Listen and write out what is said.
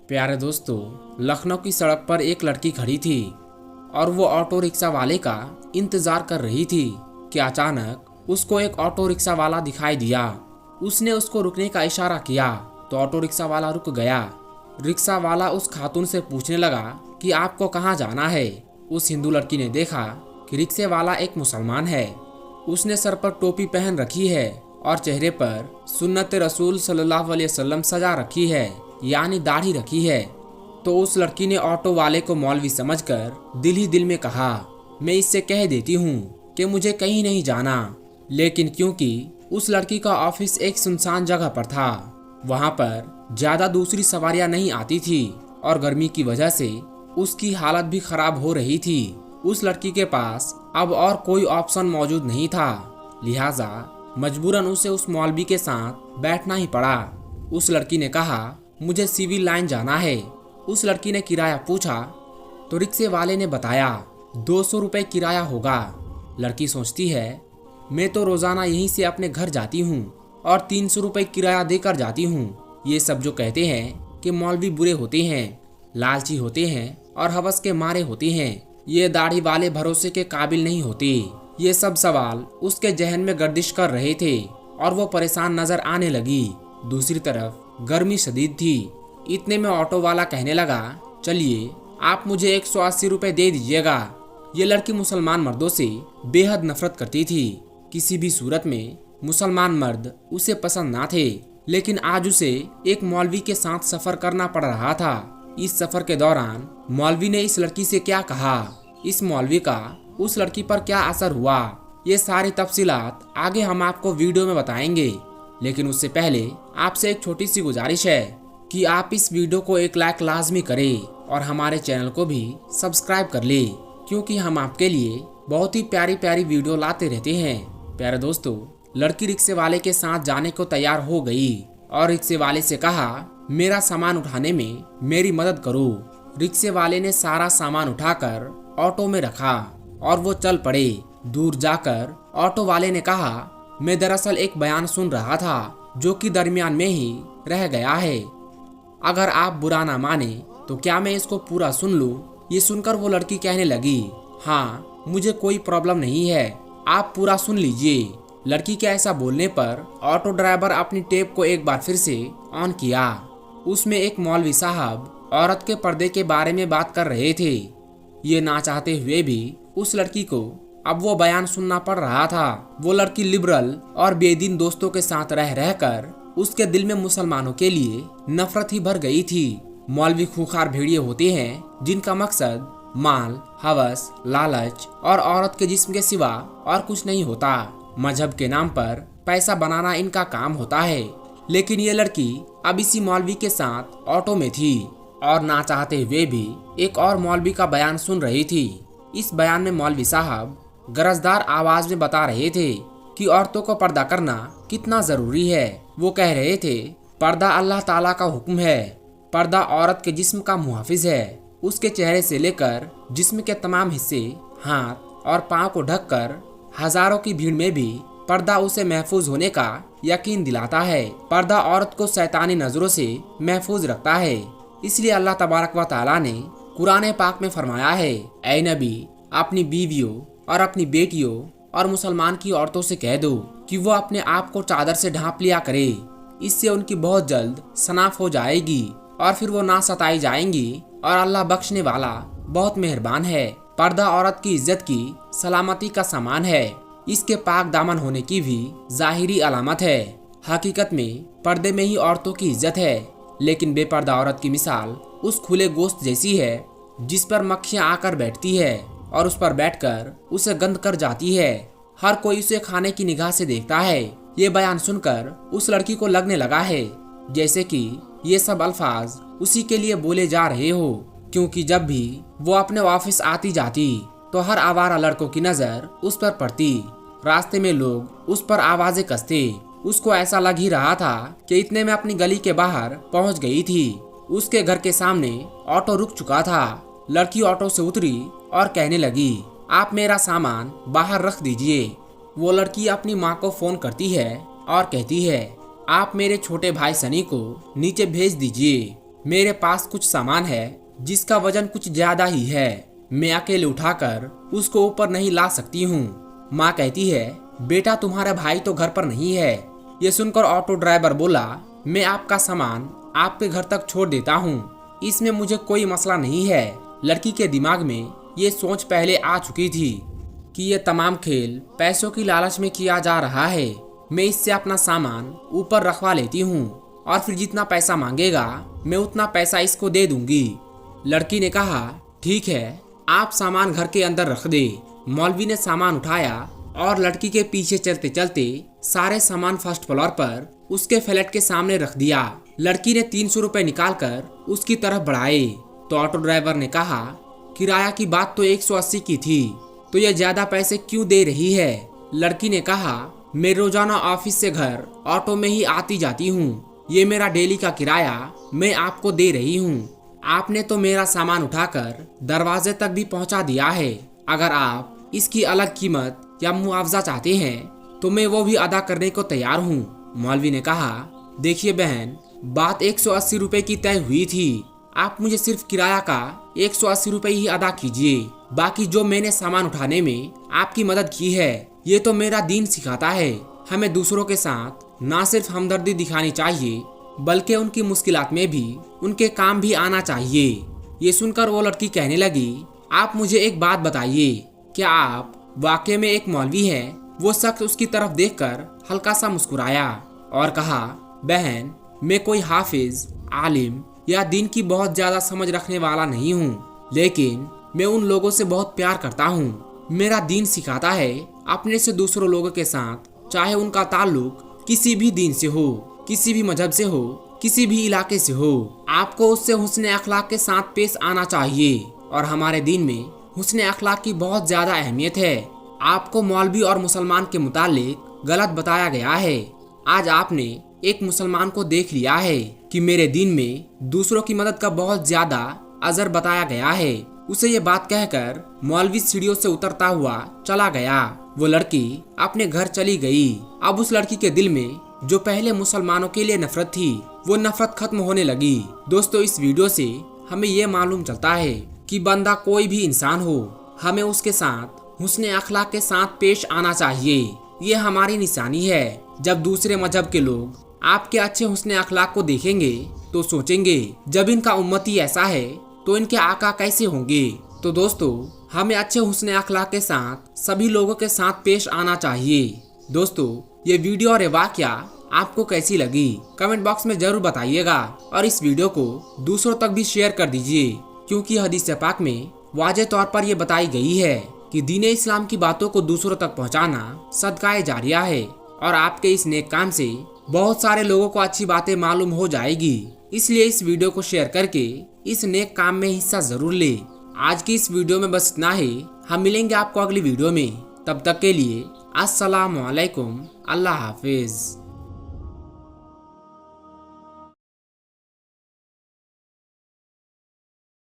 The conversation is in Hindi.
प्यारे दोस्तों, लखनऊ की सड़क पर एक लड़की खड़ी थी और वो ऑटो रिक्शा वाले का इंतजार कर रही थी कि अचानक उसको एक ऑटो रिक्शा वाला दिखाई दिया। उसने उसको रुकने का इशारा किया तो ऑटो रिक्शा वाला रुक गया। रिक्शा वाला उस खातून से पूछने लगा कि आपको कहाँ जाना है। उस हिंदू लड़की ने देखा कि रिक्शे वाला एक मुसलमान है। उसने सर पर टोपी पहन रखी है और चेहरे पर सुन्नत रसूल सल्लल्लाहु अलैहि वसल्लम सजा रखी है, यानी दाढ़ी रखी है। तो उस लड़की ने ऑटो वाले को मौलवी समझकर दिल ही दिल में कहा, मैं इससे कह देती हूँ कि मुझे कहीं नहीं जाना। लेकिन क्योंकि उस लड़की का ऑफिस एक सुनसान जगह पर था, वहाँ पर ज्यादा दूसरी सवारियां नहीं आती थी और गर्मी की वजह से उसकी हालत भी खराब हो रही थी। उस लड़की के पास अब और कोई ऑप्शन मौजूद नहीं था, लिहाजा मजबूरन उसे उस मौलवी के साथ बैठना ही पड़ा। उस लड़की ने कहा, मुझे सिविल लाइन जाना है। उस लड़की ने किराया पूछा तो रिक्शे वाले ने बताया 200 रुपये किराया होगा। लड़की सोचती है, मैं तो रोजाना यहीं से अपने घर जाती हूँ और 300 रुपये किराया देकर जाती हूँ। ये सब जो कहते हैं कि मौलवी बुरे होते हैं, लालची होते हैं और हवस के मारे होते हैं, ये दाढ़ी वाले भरोसे के काबिल नहीं होते। ये सब सवाल उसके जहन में गर्दिश कर रहे थे और वो परेशान नजर आने लगी। दूसरी तरफ गर्मी शदीद थी। इतने में ऑटो वाला कहने लगा, चलिए आप मुझे 180 रुपये दे दीजिएगा। ये लड़की मुसलमान मर्दों से बेहद नफरत करती थी। किसी भी सूरत में मुसलमान मर्द उसे पसंद ना थे, लेकिन आज उसे एक मौलवी के साथ सफर करना पड़ रहा था। इस सफर के दौरान मौलवी ने इस लड़की से क्या कहा, इस मौलवी का उस लड़की पर क्या असर हुआ, ये सारी तफसीलात आगे हम आपको वीडियो में बताएंगे। लेकिन उससे पहले आपसे एक छोटी सी गुजारिश है कि आप इस वीडियो को एक लाइक लाजमी करें और हमारे चैनल को भी सब्सक्राइब कर ले, क्योंकि हम आपके लिए बहुत ही प्यारी प्यारी वीडियो लाते रहते हैं। प्यारे दोस्तों, लड़की रिक्शे वाले के साथ जाने को तैयार हो गई और रिक्शे वाले से कहा, मेरा सामान उठाने में मेरी मदद करो। रिक्शे वाले ने सारा सामान उठाकर ऑटो में रखा और वो चल पड़े। दूर जाकर ऑटो वाले ने कहा, मैं दरअसल एक बयान सुन रहा था जो कि दरमियान में ही रह गया है। अगर आप बुरा ना माने तो क्या मैं इसको पूरा सुन लूं? ये सुनकर वो लड़की कहने लगी, हाँ मुझे कोई प्रॉब्लम नहीं है, आप पूरा सुन लीजिए। लड़की के ऐसा बोलने पर ऑटो ड्राइवर अपनी टेप को एक बार फिर से ऑन किया। उसमें एक मौलवी साहब औरत के पर्दे के बारे में बात कर रहे थे। ये ना चाहते हुए भी उस लड़की को अब वो बयान सुनना पड़ रहा था। वो लड़की लिबरल और बेदीन दोस्तों के साथ रह रहकर उसके दिल में मुसलमानों के लिए नफरत ही भर गई थी। मौलवी खूंखार भेड़िए होते हैं जिनका मकसद माल, हवस, लालच और औरत के जिस्म के सिवा और कुछ नहीं होता। मजहब के नाम पर पैसा बनाना इनका काम होता है। लेकिन ये लड़की अब इसी मौलवी के साथ ऑटो में थी और ना चाहते हुए भी एक और मौलवी का बयान सुन रही थी। इस बयान में मौलवी साहब गरजदार आवाज में बता रहे थे कि औरतों को पर्दा करना कितना जरूरी है। वो कह रहे थे, पर्दा अल्लाह ताला का हुक्म है। पर्दा औरत के जिस्म का मुहाफिज है। उसके चेहरे से लेकर जिस्म के तमाम हिस्से, हाथ और पाँव को ढककर हजारों की भीड़ में भी पर्दा उसे महफूज होने का यकीन दिलाता है। पर्दा औरत को शैतानी नजरों से महफूज रखता है। इसलिए अल्लाह तबारक व तआला ने कुरान पाक में फरमाया है, ऐ नबी अपनी बीवियों और अपनी बेटियों और मुसलमान की औरतों से कह दो कि वो अपने आप को चादर से ढांप लिया करे। इससे उनकी बहुत जल्द सनाफ हो जाएगी और फिर वो ना सताई जाएंगी और अल्लाह बख्शने वाला बहुत मेहरबान है। पर्दा औरत की इज्जत की सलामती का सामान है। इसके पाक दामन होने की भी जाहिरी अलामत है। हकीकत में पर्दे में ही औरतों की इज्जत है। लेकिन बेपर्दा औरत की मिसाल उस खुले गोश्त जैसी है जिस पर मक्खियां आकर बैठती है और उस पर बैठकर उसे गंद कर जाती है। हर कोई उसे खाने की निगाह से देखता है। ये बयान सुनकर उस लड़की को लगने लगा है जैसे कि ये सब अल्फाज उसी के लिए बोले जा रहे हो, क्योंकि जब भी वो अपने ऑफिस आती जाती तो हर आवारा लड़कों की नजर उस पर पड़ती। रास्ते में लोग उस पर आवाजें कसते। उसको ऐसा लग ही रहा था कि इतने में अपनी गली के बाहर पहुंच गई थी। उसके घर के सामने ऑटो रुक चुका था। लड़की ऑटो से उतरी और कहने लगी, आप मेरा सामान बाहर रख दीजिए। वो लड़की अपनी माँ को फोन करती है और कहती है, आप मेरे छोटे भाई सनी को नीचे भेज दीजिए। मेरे पास कुछ सामान है जिसका वजन कुछ ज्यादा ही है, मैं अकेले उठाकर उसको ऊपर नहीं ला सकती हूँ। माँ कहती है, बेटा तुम्हारा भाई तो घर पर नहीं है। ये सुनकर ऑटो ड्राइवर बोला, मैं आपका सामान आपके घर तक छोड़ देता हूँ, इसमें मुझे कोई मसला नहीं है। लड़की के दिमाग में ये सोच पहले आ चुकी थी कि ये तमाम खेल पैसों की लालच में किया जा रहा है। मैं इससे अपना सामान ऊपर रखवा लेती हूँ और फिर जितना पैसा मांगेगा मैं उतना पैसा इसको दे दूंगी। लड़की ने कहा, ठीक है, आप सामान घर के अंदर रख दे। मौलवी ने सामान उठाया और लड़की के पीछे चलते चलते सारे सामान फर्स्ट फ्लोर पर उसके फ्लैट के सामने रख दिया। लड़की ने 300 रुपए निकालकर उसकी तरफ बढ़ाए तो ऑटो ड्राइवर ने कहा, किराया की बात तो 180 की थी, तो ये ज्यादा पैसे क्यों दे रही है? लड़की ने कहा, मैं रोजाना ऑफिस से घर ऑटो में ही आती जाती हूँ, ये मेरा डेली का किराया मैं आपको दे रही हूँ। आपने तो मेरा सामान उठाकर दरवाजे तक भी पहुँचा दिया है। अगर आप इसकी अलग कीमत या मुआवजा चाहते हैं तो मैं वो भी अदा करने को तैयार हूँ। मौलवी ने कहा, देखिए बहन, बात 180 रुपए की तय हुई थी, आप मुझे सिर्फ किराया का 180 रुपए ही अदा कीजिए। बाकी जो मैंने सामान उठाने में आपकी मदद की है, ये तो मेरा दीन सिखाता है, हमें दूसरों के साथ ना सिर्फ हमदर्दी दिखानी चाहिए बल्कि उनकी मुश्किलात में भी उनके काम भी आना चाहिए। ये सुनकर वो लड़की कहने लगी, आप मुझे एक बात बताइए, क्या आप वाकई में एक मौलवी हैं? वो शख्स उसकी तरफ देखकर हल्का सा मुस्कुराया और कहा, बहन, मैं कोई हाफिज, आलिम या दीन की बहुत ज्यादा समझ रखने वाला नहीं हूँ, लेकिन मैं उन लोगों से बहुत प्यार करता हूँ। मेरा दीन सिखाता है अपने से दूसरों लोगों के साथ, चाहे उनका ताल्लुक किसी भी दीन से हो, किसी भी मजहब से हो, किसी भी इलाके से हो, आपको उससे हुस्न अखलाक के साथ पेश आना चाहिए। और हमारे दीन में हुस्न अखलाक की बहुत ज्यादा अहमियत है। आपको मौलवी और मुसलमान के मुतालिक गलत बताया गया है। आज आपने एक मुसलमान को देख लिया है कि मेरे दीन में दूसरों की मदद का बहुत ज्यादा अजर बताया गया है। उसे ये बात कहकर मौलवी सीढ़ियों से उतरता हुआ चला गया। वो लड़की अपने घर चली गई। अब उस लड़की के दिल में जो पहले मुसलमानों के लिए नफरत थी, वो नफरत खत्म होने लगी। दोस्तों, इस वीडियो से हमें ये मालूम चलता है कि बंदा कोई भी इंसान हो, हमें उसके साथ हुस्न अखलाक के साथ पेश आना चाहिए। ये हमारी निशानी है। जब दूसरे मजहब के लोग आपके अच्छे हुस्न अखलाक को देखेंगे तो सोचेंगे, जब इनका उम्मती ऐसा है तो इनके आका कैसे होंगे। तो दोस्तों, हमें अच्छे हुस्न अखलाक के साथ सभी लोगों के साथ पेश आना चाहिए। दोस्तों, ये वीडियो और ये वाकया आपको कैसी लगी कमेंट बॉक्स में जरूर बताइएगा और इस वीडियो को दूसरों तक भी शेयर कर दीजिए, क्योंकि हदीस पाक में वाज़ेह तौर पर यह बताई गई है कि दीन इस्लाम की बातों को दूसरों तक पहुंचाना सदकाए जारिया है और आपके इस नेक काम से बहुत सारे लोगों को अच्छी बातें मालूम हो जाएगी। इसलिए इस वीडियो को शेयर करके इस नेक काम में हिस्सा जरूर ले। आज की इस वीडियो में बस इतना ही। हम मिलेंगे आपको अगली वीडियो में। तब तक के लिए अस्सलाम वालेकुम, अल्लाह हाफिज।